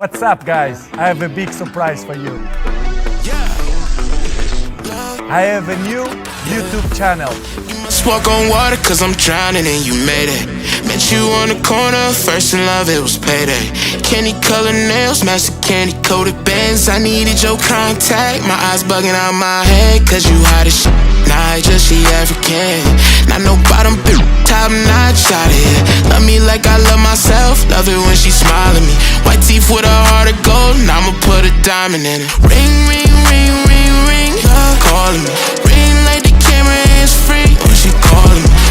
What's up, guys? I have a big surprise for you. I have a new YouTube channel. Must walk on water cause I'm drowning and you made it. Met you on the corner, first in love, it was payday. Candy colored nails, match the candy coated bands. I needed your contact, my eyes bugging out my head. Cause you hot as shit, nah, just she African. Not no bottom bitch, top notch out of here. Love me like I love myself, love it when she smile at me. White teeth with a heart of gold, and I'ma put a diamond in it. Ring, ring, ring, ring, ring, love calling me. Ring like the camera is free when she calling me.